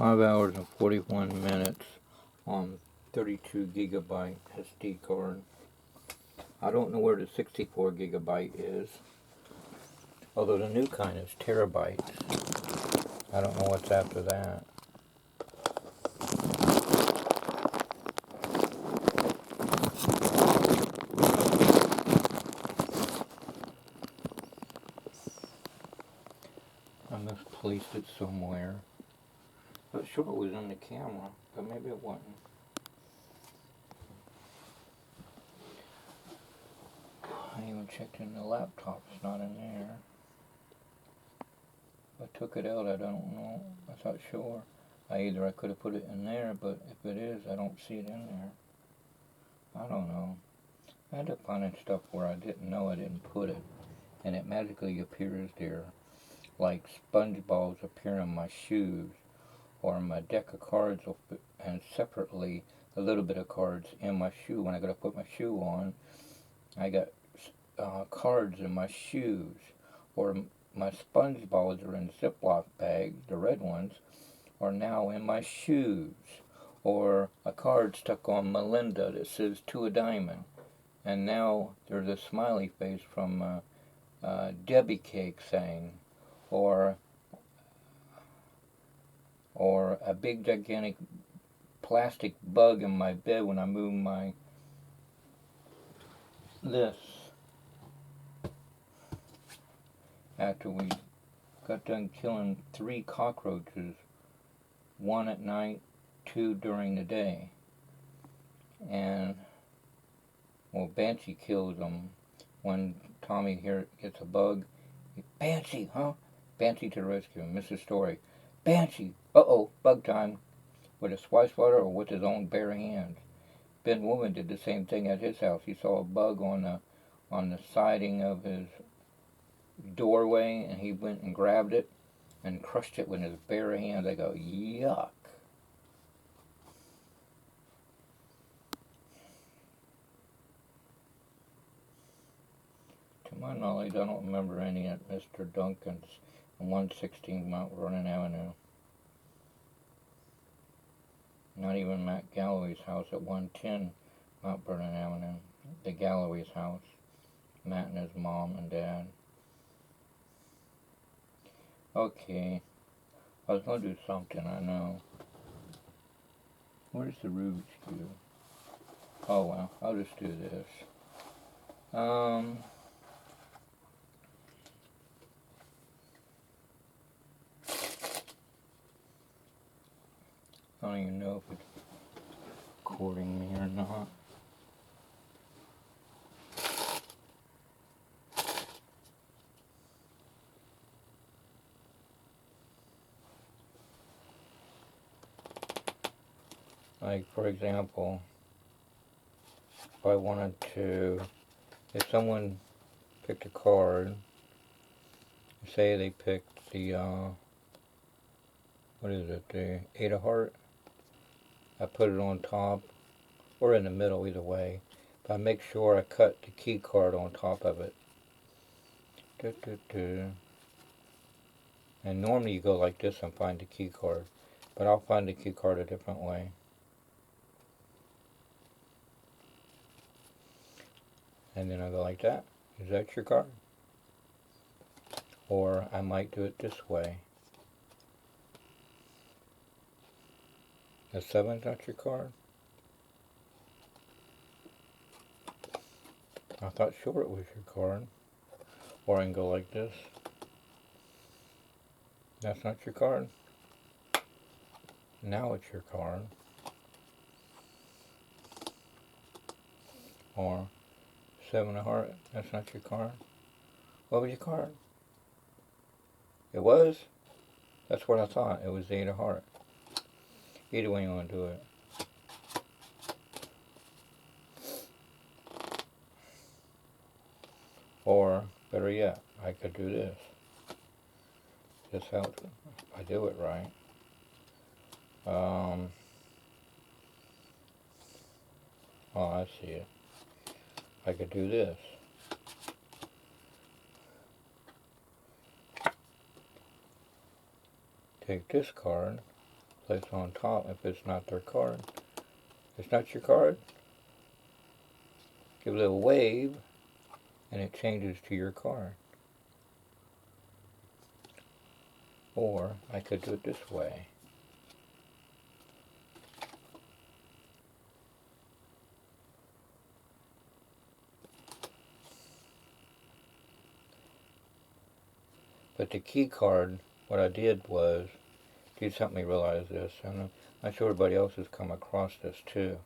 5 hours and 41 minutes on 32 gigabyte SD card. I don't know where the 64 gigabyte is, although the new kind is terabytes. I don't know what's after that. I misplaced it somewhere. Not sure it was in the camera, but maybe it wasn't. I even checked in the laptop, it's not in there. If I took it out, I don't know. I thought sure. I could have put it in there, but if it is, I don't see it in there. I don't know. I had to find stuff where I didn't know I didn't put it, and it magically appears there, like sponge balls appear on my shoes, or my deck of cards, and separately a little bit of cards in my shoe. When I go to put my shoe on, I got cards in my shoes, or my sponge balls are in Ziploc bags, the red ones, are now in my shoes, or a card stuck on Melinda that says to a diamond, and now there's a smiley face from Debbie Cake saying, or a big gigantic plastic bug in my bed when I move my this. After we got done killing 3 cockroaches, 1 at night, 2 during the day. And, well, Banshee kills them. When Tommy here gets a bug, Banshee, huh? Banshee to the rescue, Mrs. Story. Banshee, uh-oh, bug time. With a swipe swatter or with his own bare hands. Ben Woman did the same thing at his house. He saw a bug on the siding of his doorway, and he went and grabbed it and crushed it with his bare hands. I go, yuck. To my knowledge, I don't remember any at Mr. Duncan's on 116 Mount Vernon Avenue. Not even Matt Galloway's house at 110 Mount Vernon Avenue. The Galloway's house. Matt and his mom and dad. Okay. I was going to do something, I know. Where's the Rubik's Cube? Oh well, I'll just do this. I don't even know if it's recording me or not. Like, for example, if I wanted to, if someone picked a card, say they picked the, what is it, the 8 of Heart, I put it on top, or in the middle, either way, but I make sure I cut the key card on top of it. And normally you go like this and find the key card, but I'll find the key card a different way. And then I go like that. Is that your card? Or I might do it this way. The 7's not your card? I thought sure it was your card. Or I can go like this. That's not your card. Now it's your card. Or 7 of Heart, that's not your card. What was your card? It was? That's what I thought. It was the 8 of Heart. Either way you want to do it. Or, better yet, I could do this. This helps. I do it right. Oh, I see it. I could do this. Take this card, place on top if it's not their card. If it's not your card, give a little wave and it changes to your card. Or I could do it this way. But the key card, what I did was, just helped me realize this. I'm not sure everybody else has come across this too.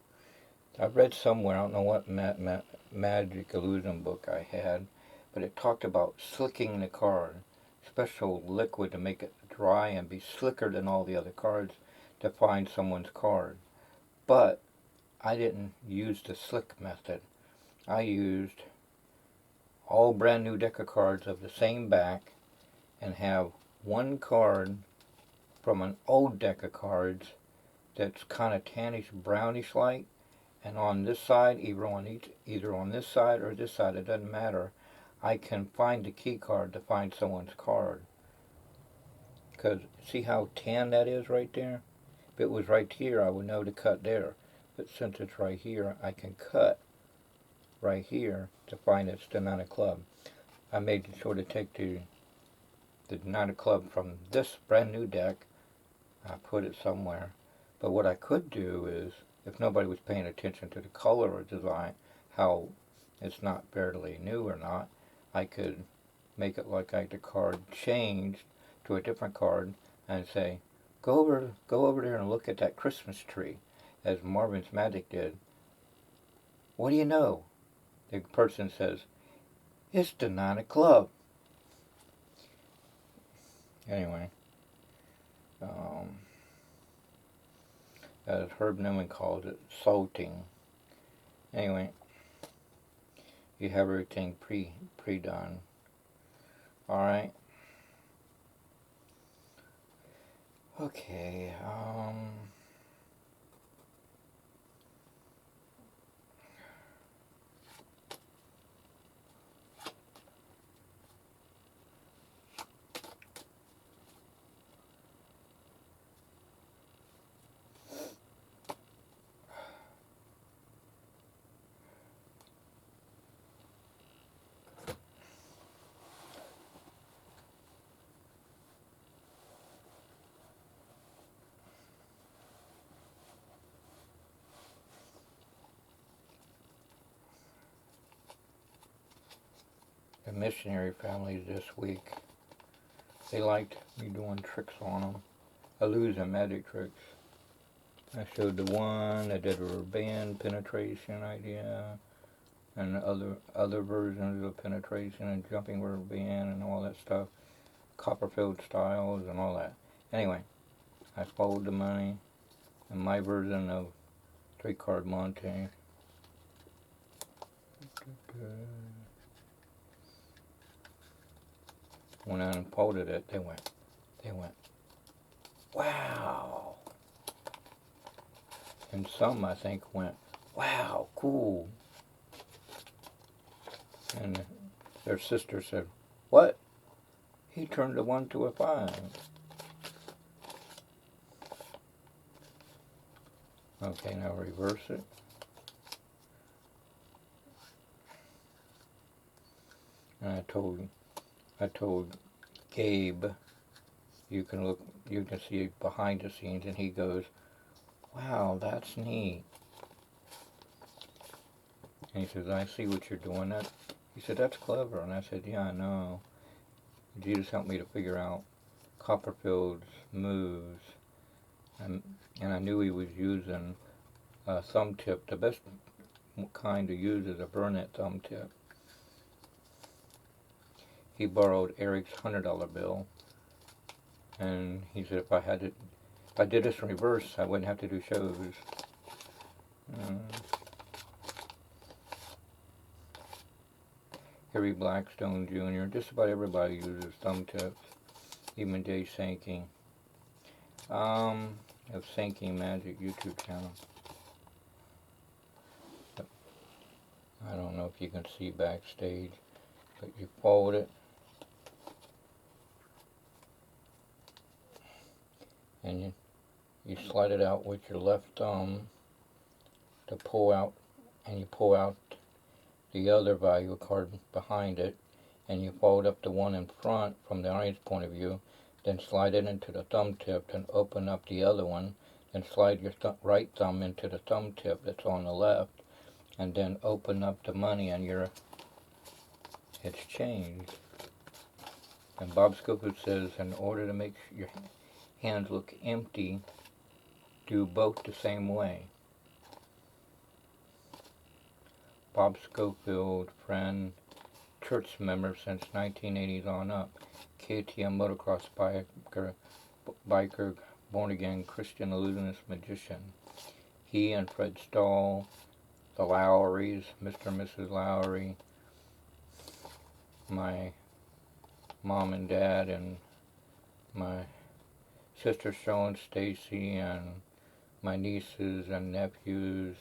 I read somewhere, I don't know what magic illusion book I had, but it talked about slicking the card. Special liquid to make it dry and be slicker than all the other cards to find someone's card. But I didn't use the slick method. I used all brand new deck of cards of the same back and have one card from an old deck of cards that's kind of tannish brownish like, and on this side, either on this side or this side, it doesn't matter, I can find the key card to find someone's card. Because see how tan that is right there? If it was right here, I would know to cut there. But since it's right here, I can cut right here to find it's the Nine of Club. I made sure to take the Nine of Club from this brand new deck. I put it somewhere. But what I could do is, if nobody was paying attention to the color or design, how it's not barely new or not, I could make it look like the card changed to a different card and say, go over there and look at that Christmas tree, as Marvin's Magic did. What do you know? The person says, it's the Nine of Club. Anyway, as Herb Newman calls it, salting. Anyway, you have everything pre-done. Alright. Okay, the missionary families this week, they liked me doing tricks on them. Illusion magic tricks. I showed the one that did a rubber band penetration idea, and other versions of penetration and jumping rubber band and all that stuff, Copperfield styles and all that. Anyway, I followed the money and my version of 3-card Monte. When I unfolded it, they went, wow. And some, I think, went, wow, cool. And their sister said, what? He turned a 1 to a 5. Okay, now reverse it. And I told Gabe, you can see behind the scenes, and he goes, wow, that's neat. And he says, I see what you're doing. He said, that's clever. And I said, yeah, I know. Jesus helped me to figure out Copperfield's moves. And I knew he was using a thumb tip. The best kind to use is a Burnett thumb tip. He borrowed Eric's $100 bill. And he said, if I did this in reverse, I wouldn't have to do shows. Harry Blackstone Jr. Just about everybody uses thumb tips, even Jay Sankey. Of Sankey Magic YouTube channel. But I don't know if you can see backstage, but you fold it, and You slide it out with your left thumb to pull out, and you pull out the other value card behind it, and you fold up the one in front from the audience point of view, then slide it into the thumb tip, then open up the other one, then slide your right thumb into the thumb tip that's on the left, and then open up the money, and it's changed. And Bob Schofield says, in order to make your hands look empty, do both the same way. Bob Schofield, friend, church member since 1980s on up, KTM motocross biker, born-again Christian illusionist magician. He and Fred Stahl, the Lowrys, Mr. and Mrs. Lowry, my mom and dad, and my sister Sean, Stacy, and my nieces and nephews,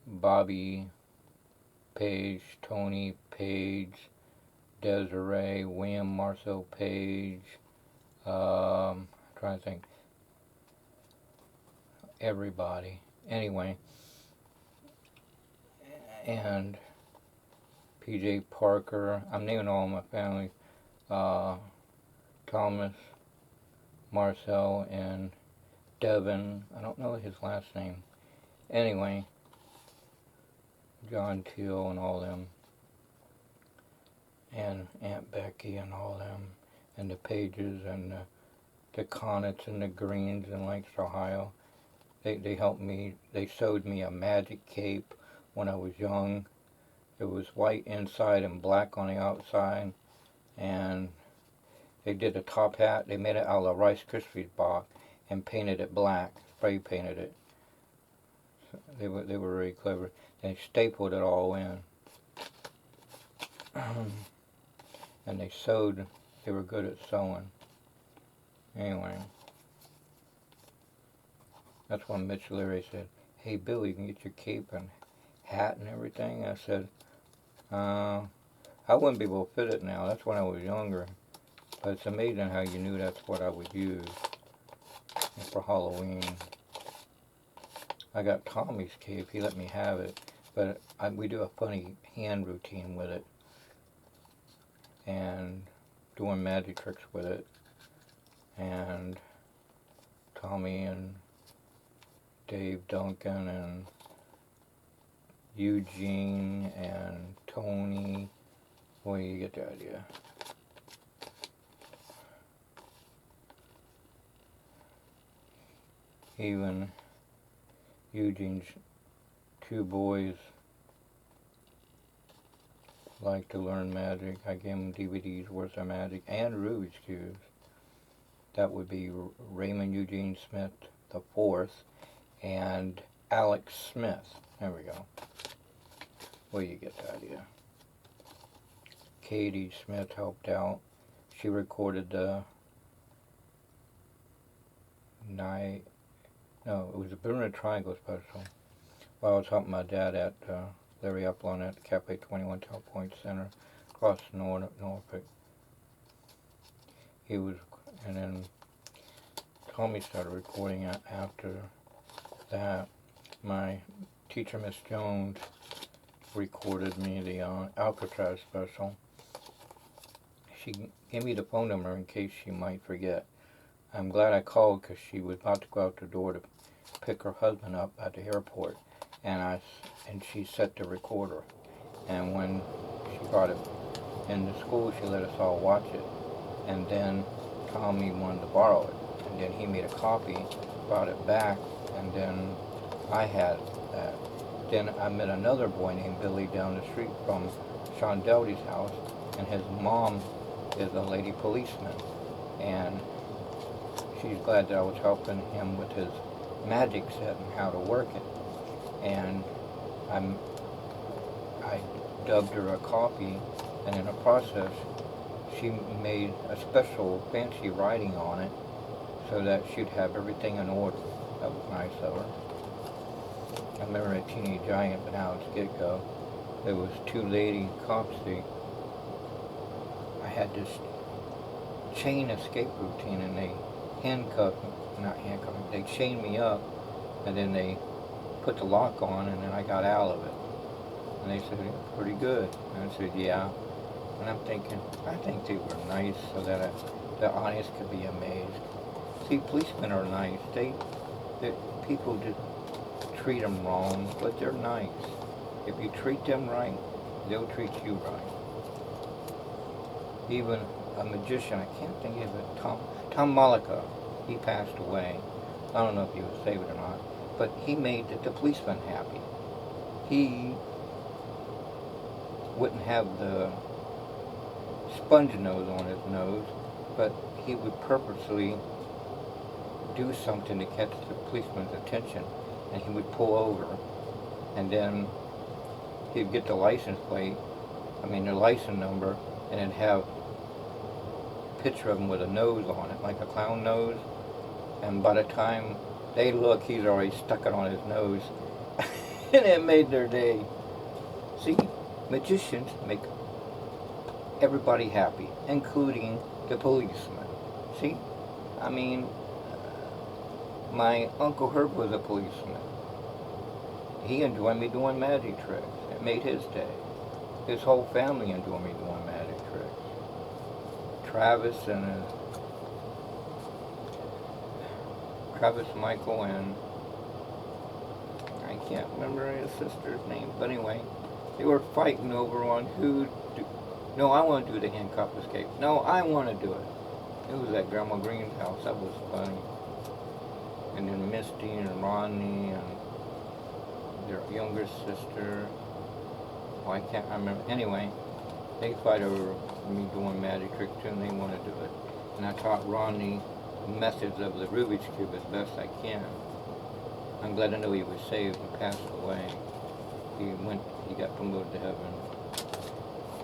Bobby, Page, Tony, Page, Desiree, William, Marcel, Page, trying to think, everybody. Anyway, and PJ Parker, I'm naming all my family, Thomas, Marcel, and Devin, I don't know his last name. Anyway, John Teal and all them, and Aunt Becky and all them, and the Pages and the Connets and the Greens in Lancaster, Ohio. They helped me. They sewed me a magic cape when I was young. It was white inside and black on the outside, and they did a top hat. They made it out of a Rice Krispies box and painted it black, spray painted it. So they were really clever. They stapled it all in. And they sewed. They were good at sewing. Anyway, that's when Mitch Leary said, "Hey Bill, you can get your cape and hat and everything." I said, I wouldn't be able to fit it now. That's when I was younger. But it's amazing how you knew that's what I would use for Halloween. I got Tommy's cape. He let me have it. But we do a funny hand routine with it. And doing magic tricks with it. And Tommy and Dave Duncan and Eugene and Tony. Well, you get the idea. Even Eugene's two boys like to learn magic. I gave them DVDs worth of magic and Rubik's Cubes. That would be Raymond Eugene Smith the Fourth and Alex Smith. There we go. Well, you get the idea. Katie Smith helped out. She recorded the night. No, it was a Bermuda Triangle special. While I was helping my dad at Larry Upland at Cafe 21 Tel Point Center, across Norfolk. He was, and then Tommy started recording it after that. My teacher, Miss Jones, recorded me the Alcatraz special. She gave me the phone number in case she might forget. I'm glad I called because she was about to go out the door to pick her husband up at the airport, and she set the recorder. And when she brought it in the school, she let us all watch it. And then Tommy wanted to borrow it, and then he made a copy, brought it back, and then I had that. Then I met another boy named Billy down the street from Sean Doty's house, and his mom is a lady policeman, and she's glad that I was helping him with his magic set and how to work it. And I dubbed her a copy, and in the process, she made a special fancy writing on it so that she'd have everything in order. That was nice of her. I remember a Teeny Giant, but now it's get-go. There was two lady cops. I had this chain escape routine, and they handcuff, not handcuff, they chained me up, and then they put the lock on, and then I got out of it. And they said, "It's pretty good." And I said, "Yeah." And I'm thinking, I think they were nice so that the audience could be amazed. See, policemen are nice. People just treat them wrong, but they're nice. If you treat them right, they'll treat you right. Even a magician, I can't think of it, Tom Malika, he passed away. I don't know if he was saved or not, but he made the policeman happy. He wouldn't have the sponge nose on his nose, but he would purposely do something to catch the policeman's attention, and he would pull over, and then he'd get the license plate, the license number, and it'd have a picture of him with a nose on it, like a clown nose, and by the time they look, he's already stuck it on his nose, and it made their day. See, magicians make everybody happy, including the policeman. See, my Uncle Herb was a policeman. He enjoyed me doing magic tricks. It made his day. His whole family enjoyed me doing magic tricks. Travis Michael, and I can't remember his sister's name, but anyway, they were fighting over on no, I want to do the handcuff escape. No, I want to do it. It was at Grandma Green's house. That was funny. And then Misty and Rodney and their younger sister. Well, I can't remember. Anyway, they fight over me doing magic tricks too, and they want to do it. And I taught Rodney methods of the Rubik's Cube as best I can. I'm glad to know he was saved and passed away. He got promoted to heaven.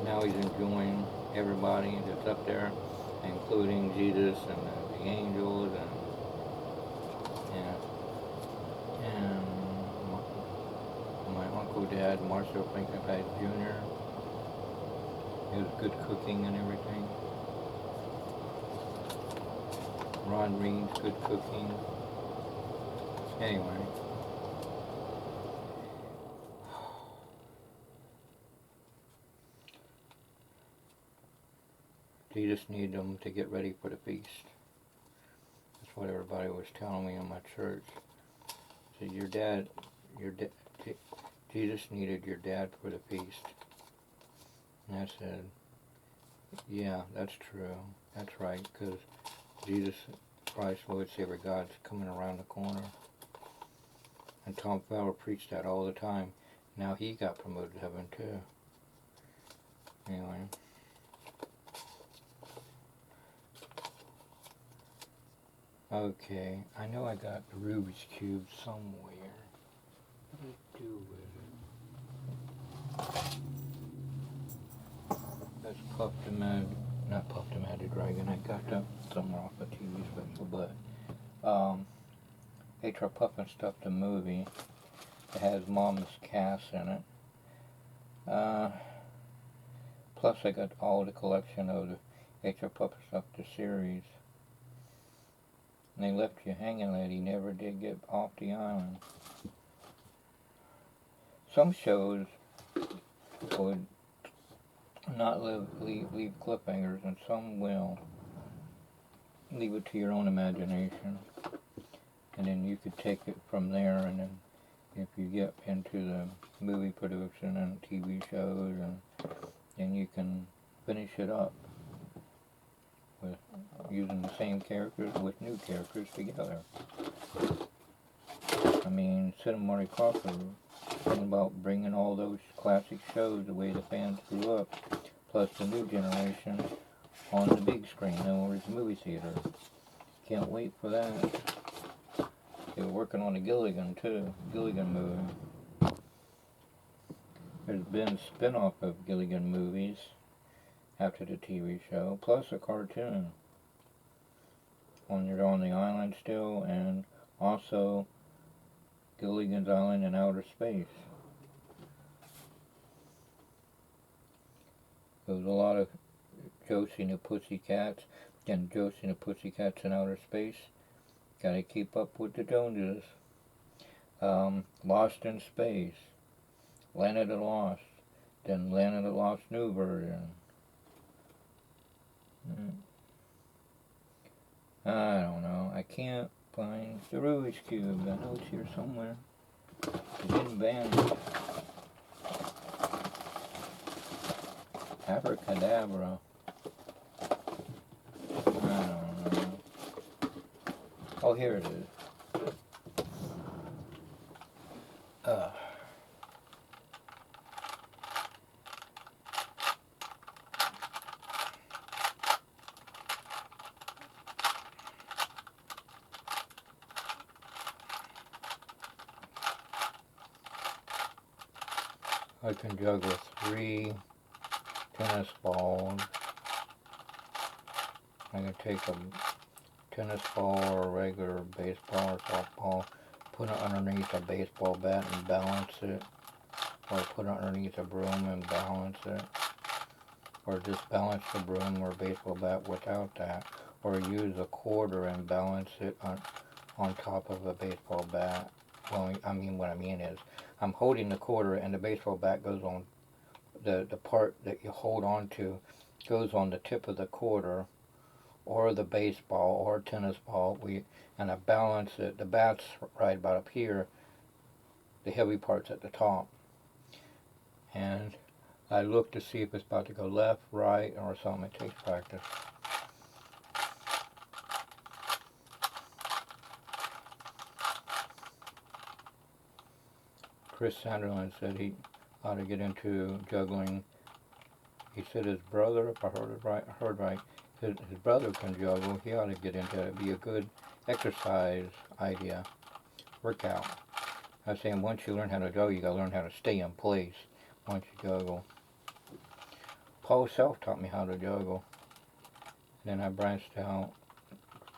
Now he's enjoying everybody that's up there, including Jesus and the angels and my Uncle Dad, Marshall Franklin Jr. He was good cooking and everything. Ron Reed's good cooking. Anyway. Jesus needed them to get ready for the feast. That's what everybody was telling me in my church. So Jesus needed your dad for the feast. And I said, yeah, that's true. That's right, because Jesus Christ, Lord Savior God's coming around the corner. And Tom Fowler preached that all the time. Now he got promoted to heaven too. Anyway. Okay, I know I got the Rubik's Cube somewhere. What do I do with it? That's not Puff the Magic Dragon. I got that somewhere off a TV special, but H.R. Puff and Stuff the movie. It has Mama's Cast in it. Plus I got all the collection of the H.R. Puff and Stuff the series. And they left you hanging that he never did get off the island. Some shows would not leave cliffhangers, and some will. Leave it to your own imagination. And then you could take it from there, and then if you get into the movie production and TV shows, and then you can finish it up with using the same characters with new characters together. Cinema Crawford talking about bringing all those classic shows the way the fans grew up, plus the new generation on the big screen, or as movie theater. Can't wait for that. They were working on the Gilligan movie. There's been a spin-off of Gilligan movies after the TV show, plus a cartoon. They're on the island still, and also Gilligan's Island in outer space. There was a lot of Josie and the Pussycats. And Josie and the Pussycats in Outer Space. Gotta keep up with the Joneses. Lost in Space. Land of the Lost. Then Land of the Lost New Version. I don't know. I can't find the Rubik's Cube. I know it's here somewhere. It didn't vanish. Abracadabra. I don't know. Oh, here it is. I can juggle 3 tennis balls. I can take a tennis ball or a regular baseball or softball, put it underneath a baseball bat and balance it, or put it underneath a broom and balance it, or just balance the broom or baseball bat without that, or use a quarter and balance it on top of a baseball bat. Well, what I mean is, I'm holding the quarter and the baseball bat goes on, the part that you hold on to goes on the tip of the quarter, or the baseball or tennis ball, and I balance it. The bat's right about up here, the heavy part's at the top. And I look to see if it's about to go left, right, or something. It takes practice. Chris Sanderland said he ought to get into juggling. He said his brother, if I heard right, his brother can juggle. He ought to get into it. It'd be a good exercise idea, workout. I was saying once you learn how to juggle, you gotta learn how to stay in place once you juggle. Paul Self taught me how to juggle. Then I branched out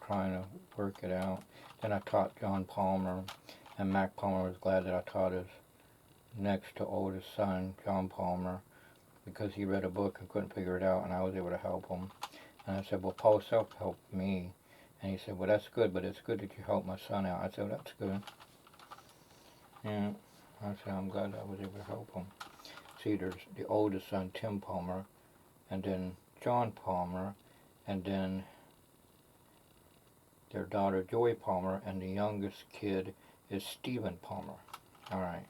trying to work it out. Then I taught John Palmer, and Mac Palmer was glad that I taught his next to oldest son, John Palmer, because he read a book and couldn't figure it out, and I was able to help him. And I said, well, Paul Self helped me. And he said, well, that's good, but it's good that you helped my son out. I said, well, that's good. And I said, I'm glad I was able to help him. See, there's the oldest son, Tim Palmer, and then John Palmer, and then their daughter, Joy Palmer, and the youngest kid is Stephen Palmer. All right.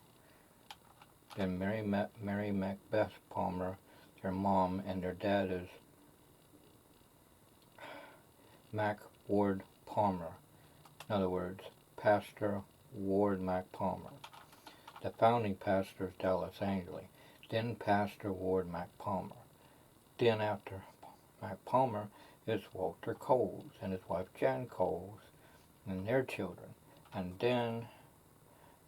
Then Mary Macbeth Palmer, their mom, and their dad is Mac Ward Palmer. In other words, Pastor Ward Mac Palmer. The founding pastor is Dallas Angley. Then Pastor Ward Mac Palmer. Then after Mac Palmer is Walter Coles and his wife Jan Coles and their children. And then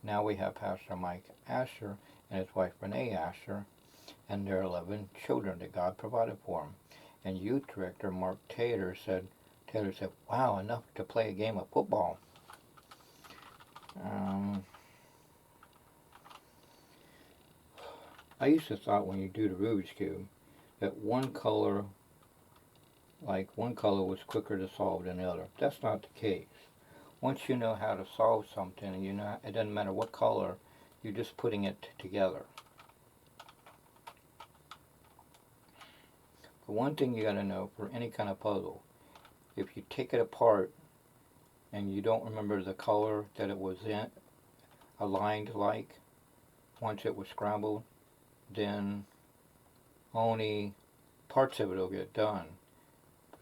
now we have Pastor Mike Asher and his wife Renee Asher and their 11 children that God provided for them. And youth director Mark Taylor said, wow, enough to play a game of football. I used to thought when you do the Rubik's Cube that one color was quicker to solve than the other. That's not the case. Once you know how to solve something, and you know it doesn't matter what color, you're just putting it together. The one thing you got to know for any kind of puzzle, if you take it apart and you don't remember the color that it was in, aligned like, once it was scrambled, then only parts of it will get done.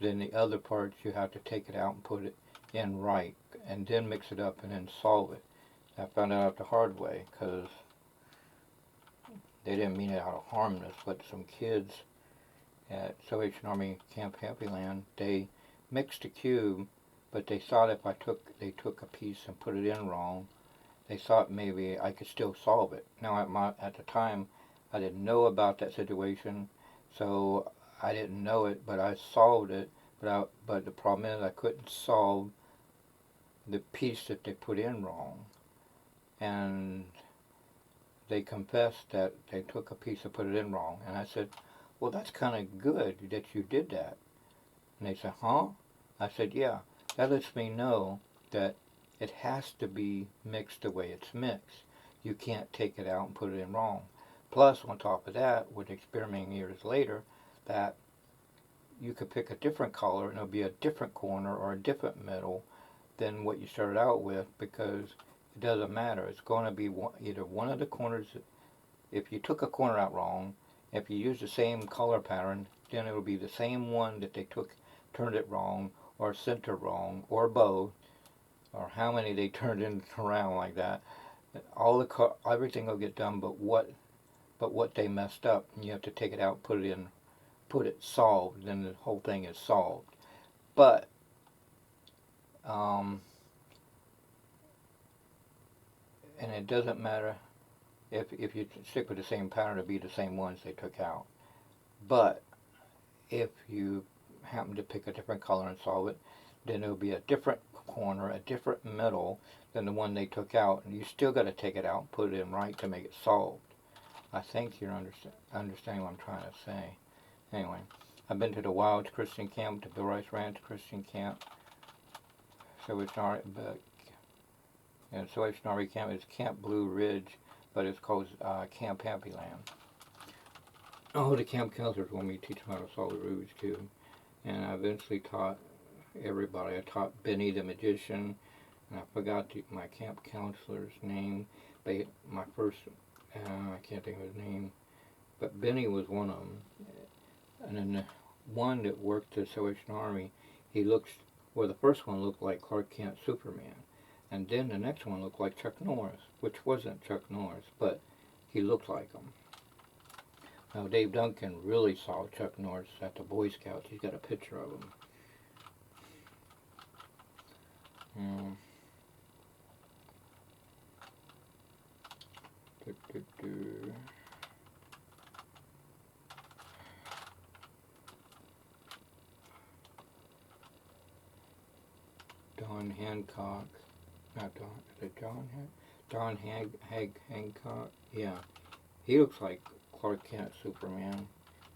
Then the other parts you have to take it out and put it in right, and then mix it up and then solve it. I found out the hard way, because they didn't mean it out of harmless, but some kids at Salvation Army Camp Happy Land, they mixed a cube, but they thought if they took a piece and put it in wrong, they thought maybe I could still solve it. Now at the time, I didn't know about that situation, so I didn't know it, but I solved it. But the problem is I couldn't solve the piece that they put in wrong. And they confessed that they took a piece and put it in wrong. And I said, well, that's kind of good that you did that. And they said, huh? I said, yeah, that lets me know that it has to be mixed the way it's mixed. You can't take it out and put it in wrong. Plus, on top of that, with experimenting years later, that you could pick a different color and it'll be a different corner or a different middle than what you started out with, because it doesn't matter. It's going to be either one of the corners. If you took a corner out wrong, if you use the same color pattern, then it'll be the same one that they turned it wrong, or center wrong, or both, or how many they turned it around like that. Everything will get done, but what they messed up, and you have to take it out, put it solved, then the whole thing is solved. But and it doesn't matter if you stick with the same pattern, it'll be the same ones they took out. But if you happen to pick a different color and solve it, then it'll be a different corner, a different middle than the one they took out, and you still got to take it out and put it in right to make it solved. I think you're understanding what I'm trying to say. Anyway, I've been to the Wilds Christian Camp, to Bill Rice Ranch Christian Camp, Salvation Army Camp is Camp Blue Ridge, but it's called Camp Happy Land. Oh, the camp counselors want me to teach them how to solve the Rubik's Cube, and I eventually taught everybody. I taught Benny the Magician, and I forgot my camp counselor's name. My first, I can't think of his name, but Benny was one of them. And then the one that worked at the Salvation Army, the first one looked like Clark Kent Superman, and then the next one looked like Chuck Norris, which wasn't Chuck Norris, but he looked like him. Now, Dave Duncan really saw Chuck Norris at the Boy Scouts. He's got a picture of him. Don Hancock. Not Don. Is it John? Don Hancock. Yeah. He looks like Clark Kent Superman.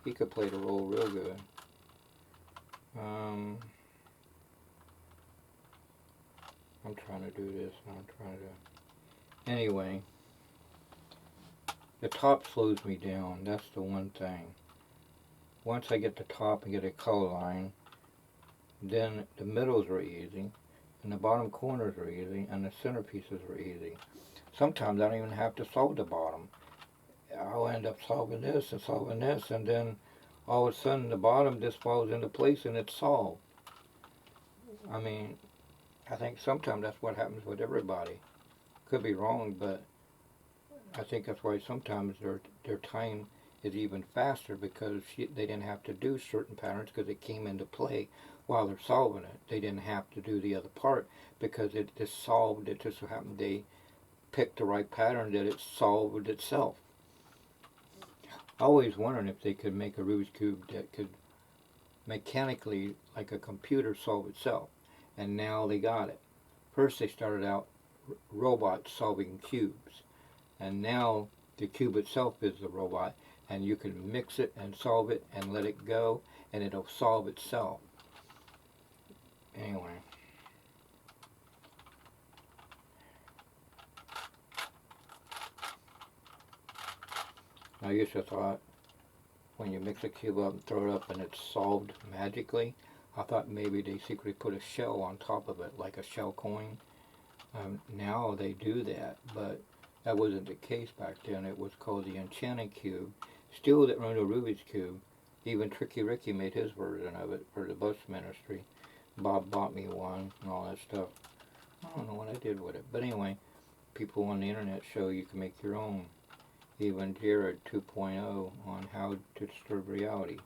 He could play the role real good. I'm trying to do this, and anyway, the top slows me down. That's the one thing. Once I get the top and get a color line, then the middles are easy, and the bottom corners are easy, and the centerpieces are easy. Sometimes I don't even have to solve the bottom. I'll end up solving this, and then all of a sudden the bottom just falls into place and it's solved. I mean, I think sometimes that's what happens with everybody. Could be wrong, but I think that's why sometimes their time is even faster, because they didn't have to do certain patterns because it came into play while they're solving it. They didn't have to do the other part because it just solved. It just so happened they picked the right pattern that it solved itself. I always wondered if they could make a Rubik's Cube that could mechanically, like a computer, solve itself. And now they got it. First they started out robots solving cubes. And now the cube itself is the robot. And you can mix it and solve it and let it go, and it'll solve itself. Anyway. I used to thought when you mix a cube up and throw it up and it's solved magically, I thought maybe they secretly put a shell on top of it, like a shell coin. Now they do that, but that wasn't the case back then. It was called the Enchanted Cube. Still that run a Rubik's Cube. Even Tricky Ricky made his version of it for the bus ministry. Bob bought me one and all that stuff. I don't know what I did with it. But anyway, people on the internet show you can make your own. Even Jared 2.0 on how to disturb reality.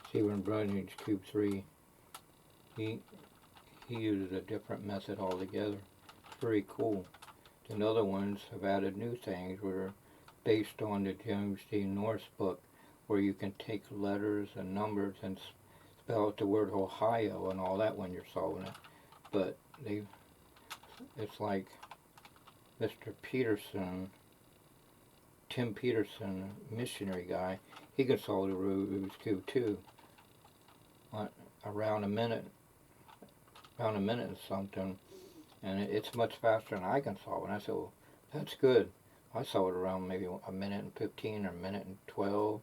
Stephen Brunion's Cube 3, he uses a different method altogether. It's very cool. And other ones have added new things that are based on the James D. Norris book, where you can take letters and numbers and spell out the word Ohio and all that when you're solving it. But it's like Mr. Peterson, Tim Peterson, missionary guy, he can solve the Rubik's Cube too. Around a minute and something, and it's much faster than I can solve it. And I said, well, that's good. I solved it around maybe a minute and 15 or a minute and 12.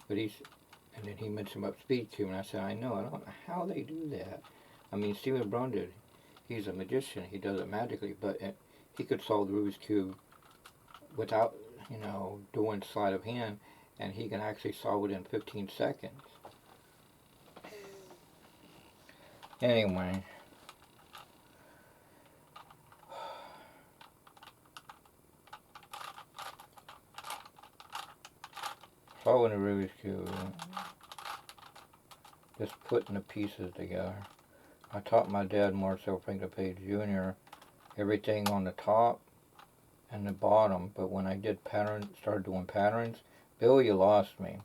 But and then he mentioned about Speed Cube, and I said, I don't know how they do that. I mean, Stephen Brown did. He's a magician. He does it magically, but he could solve the Rubik's Cube without, doing sleight of hand, and he can actually solve it in 15 seconds. Anyway, solving the Rubik's Cube, just putting the pieces together. I taught my dad, Marcel Franklin Page Jr., everything on the top and the bottom, but when I did started doing patterns, Bill, you lost me.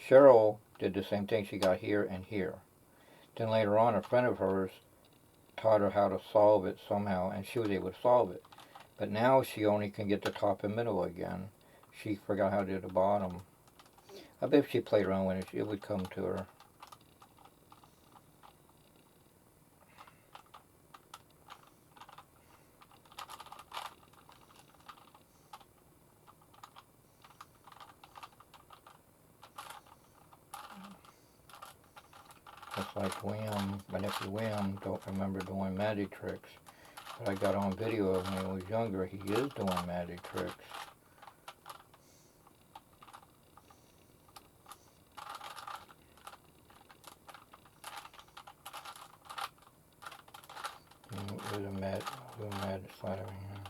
Cheryl did the same thing. She got here and here. Then later on, a friend of hers taught her how to solve it somehow, and she was able to solve it. But now she only can get the top and middle again. She forgot how to do the bottom. I bet if she played around with it would come to her. Just like William, my nephew William, don't remember doing magic tricks. But I got on video of him when he was younger. He is doing magic tricks. With a mad sleight of hand.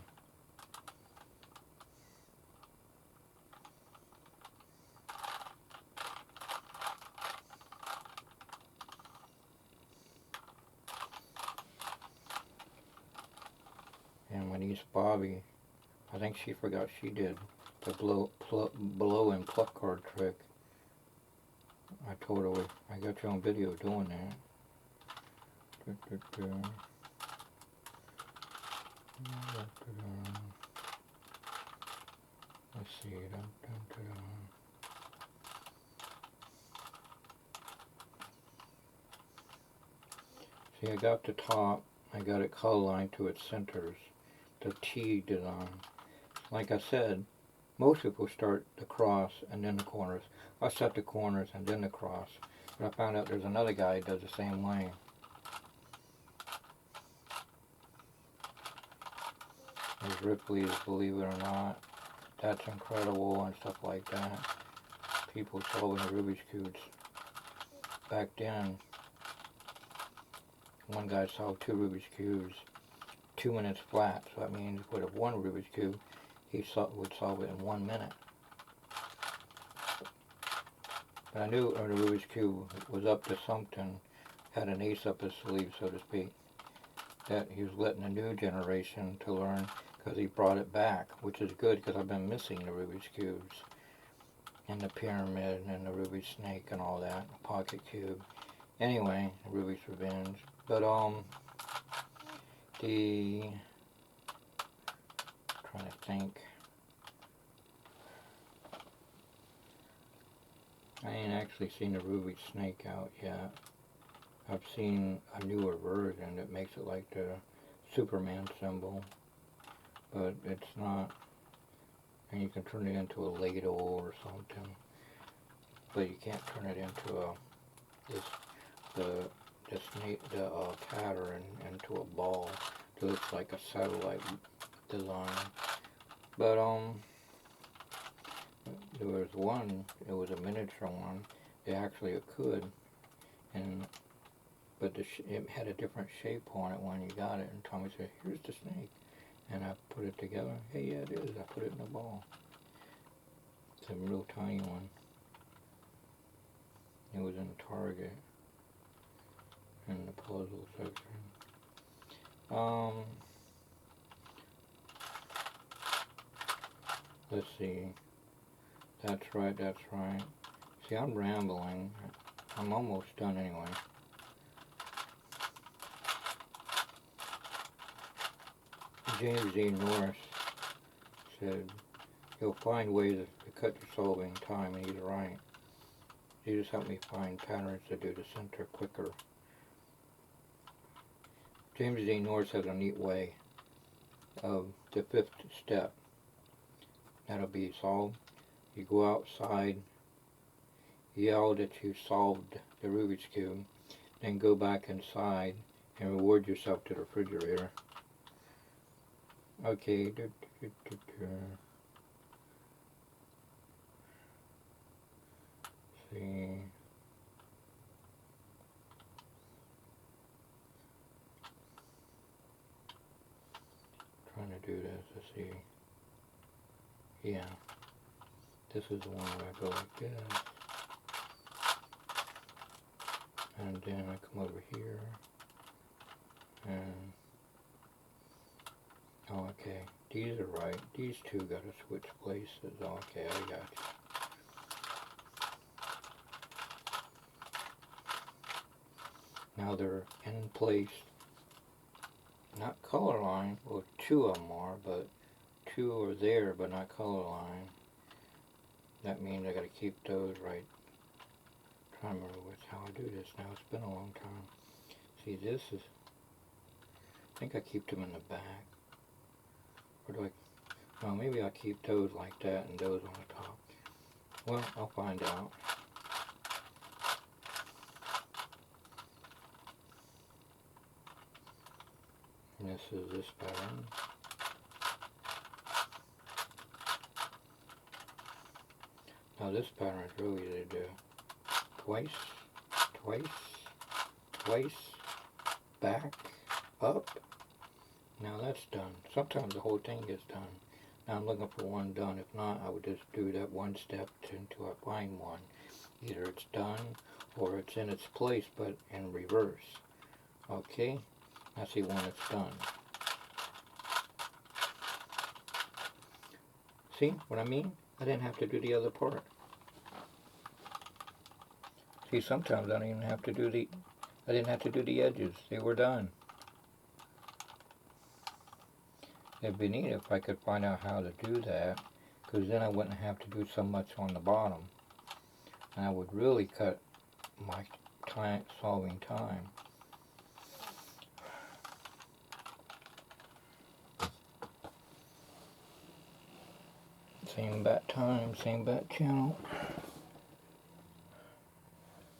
And when he's Bobby, I think she forgot she did the blow and pluck card trick. I told her, I got you on video doing that. Let's see. See, I got the top. I got it color lined to its centers. The T design. Like I said, most people start the cross and then the corners. I start the corners and then the cross. But I found out there's another guy who does the same way. There's Ripley's Believe It or Not. That's Incredible and stuff like that. People solving the Rubik's Cubes. Back then, one guy solved 2 Rubik's Cubes 2 minutes flat. So that means with one Rubik's Cube, he would solve it in 1 minute. But I knew the Rubik's Cube was up to something, had an ace up his sleeve, so to speak, that he was letting a new generation to learn, because he brought it back, which is good, because I've been missing the Rubik's Cubes, and the pyramid, and the Rubik's snake, and all that, the pocket cube. Anyway, Rubik's Revenge. But, trying to think. I ain't actually seen the Rubik's snake out yet. I've seen a newer version that makes it like the Superman symbol, but it's not, and you can turn it into a ladle or something, but you can't turn it into the pattern into a ball. It looks like a satellite design. But there was one, it was a miniature one, they actually could, but it had a different shape on it when you got it, and Tommy said, here's the snake, and I put it together. Hey, yeah, it is. I put it in a ball. It's a real tiny one. It was in Target, in the puzzle section. Let's see. That's right. See, I'm rambling. I'm almost done anyway. James D. Norris said, "You'll find ways to cut your solving time," and he's right. You just help me find patterns to do the center quicker. James D. Norris has a neat way of the 5th step. That'll be solved. You go outside, yell that you solved the Rubik's Cube, then go back inside and reward yourself to the refrigerator. Okay. See. Trying to do this to see. Yeah. This is the one where I go like this. And then I come over here. And oh, okay. These are right. These two gotta switch places. Okay, I got you. Now they're in place. Not color line. Well, 2 of them are, but 2 are there, but not color line. That means I gotta keep those right. I'm trying to remember how I do this now. It's been a long time. See, this is. I think I keep them in the back. Or do I? Well, maybe I'll keep those like that and those on the top. Well, I'll find out. And this is this pattern. Now this pattern is really easy to do. Twice, twice, twice, back, up. Now that's done. Sometimes the whole thing gets done. Now I'm looking for one done. If not, I would just do that one step until I find one. Either it's done or it's in its place but in reverse. Okay, I see one that's done. See what I mean? I didn't have to do the other part. See, sometimes I didn't even have to do I didn't have to do the edges. They were done. It'd be neat if I could find out how to do that, because then I wouldn't have to do so much on the bottom. And I would really cut my solving time. Same bat time, same bat channel.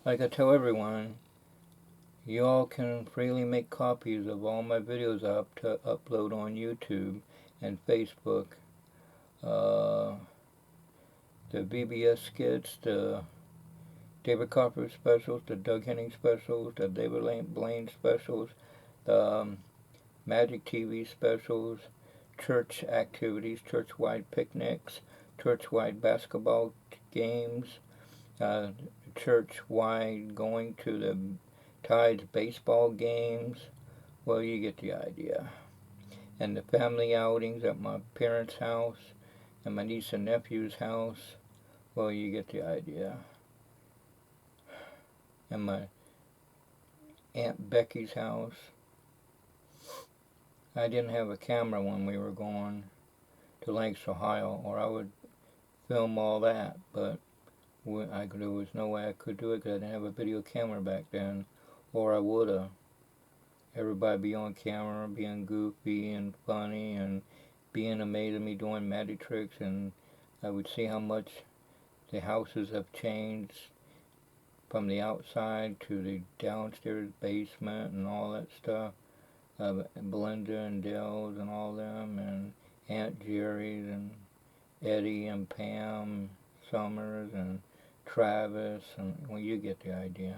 Like I tell everyone, you all can freely make copies of all my videos up to upload on YouTube and Facebook. The VBS skits, the David Copperfield specials, the Doug Henning specials, the David Blaine specials, the Magic TV specials, church activities, church-wide picnics, church-wide basketball games, church-wide going to the Tides baseball games. Well, you get the idea. And the family outings at my parents' house and my niece and nephew's house. Well, you get the idea. And my Aunt Becky's house. I didn't have a camera when we were going to Lakes, Ohio, or I would film all that, but there was no way I could do it because I didn't have a video camera back then, or I would have. Everybody be on camera, being goofy and funny and being amazed at me doing magic tricks, and I would see how much the houses have changed from the outside to the downstairs basement and all that stuff. Belinda and Dell's and all them, and Aunt Jerry's and Eddie and Pam Summers and Travis, and well, you get the idea.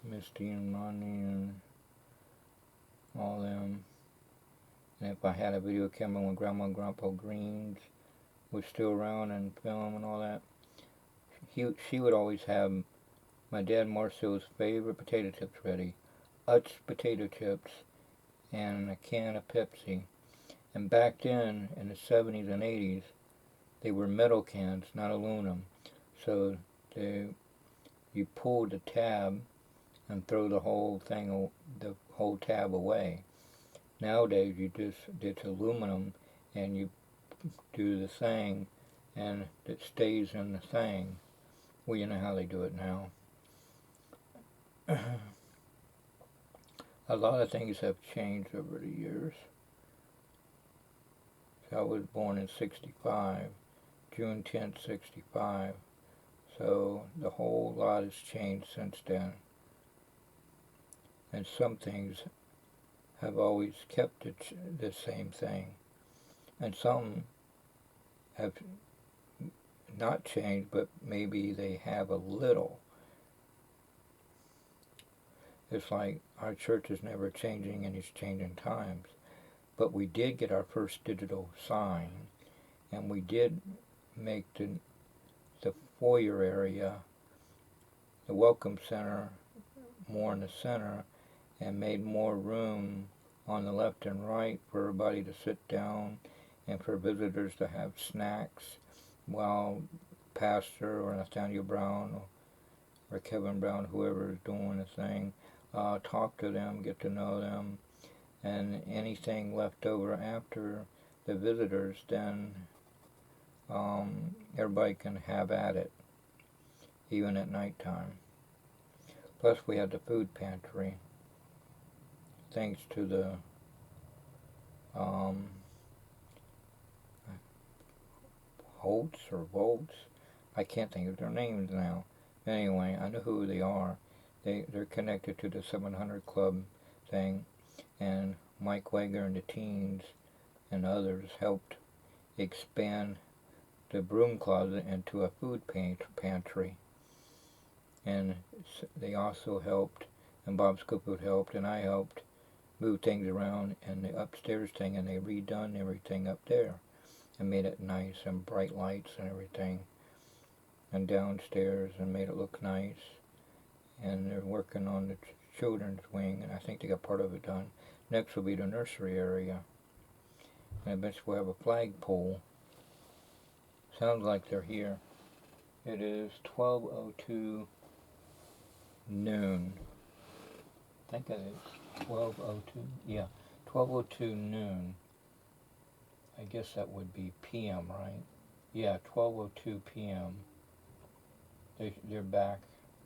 Misty and Monty and all them. And if I had a video camera when Grandma and Grandpa Greens was still around and film and all that, she would always have my dad Marcel's favorite potato chips ready. Utz potato chips and a can of Pepsi. And back then, in the 70s and 80s, they were metal cans, not aluminum. So you pull the tab and throw the whole tab away. Nowadays it's aluminum, and you do the thing, and it stays in the thing. Well, you know how they do it now. A lot of things have changed over the years. I was born in 65, June 10th, 65. So the whole lot has changed since then. And some things have always kept the same thing. And some have not changed, but maybe they have a little. It's like our church is never changing and it's changing times. But we did get our first digital sign, and we did make the foyer area, the welcome center, more in the center, and made more room on the left and right for everybody to sit down and for visitors to have snacks while Pastor or Nathaniel Brown or Kevin Brown, whoever is doing the thing, talk to them, get to know them, and anything left over after the visitors, then everybody can have at it, even at nighttime. Plus we had the food pantry, thanks to the Holtz or Volts. I can't think of their names now. Anyway, I know who they are. They're connected to the 700 Club thing, and Mike Wager and the teens and others helped expand the broom closet into a food pantry. And they also helped, and Bob Scofield helped, and I helped move things around in the upstairs thing, and they redone everything up there and made it nice and bright lights and everything, and downstairs, and made it look nice. And they're working on the children's wing, and I think they got part of it done. Next will be the nursery area, and eventually we'll have a flagpole. Sounds like they're here. It is 12:02 noon. I think it is 12:02. Yeah, 12:02 noon. I guess that would be p.m., right? Yeah, 12:02 p.m. They're back.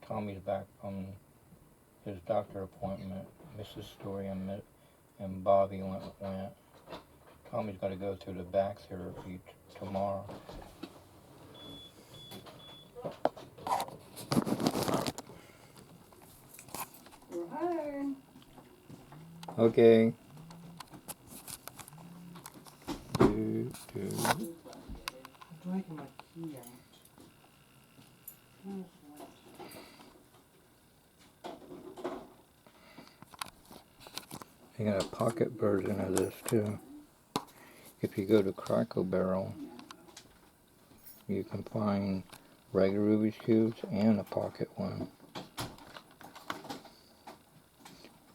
Tommy's back from his doctor appointment. Mrs. Story and Bobby went. Tommy's got to go through the back therapy tomorrow. Okay. I'm taking my key out. They got a pocket version of this too. If you go to Crackle Barrel, you can find regular Rubik's Cubes and a pocket one.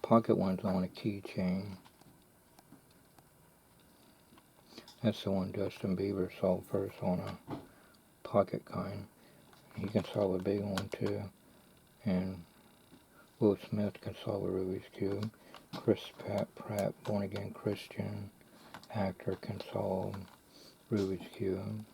Pocket one's on a keychain. That's the one Justin Bieber solved first on a pocket kind. He can solve a big one too. And Will Smith can solve a Rubik's Cube. Chris Pratt, born again Christian actor, can solve Rubik's Cube.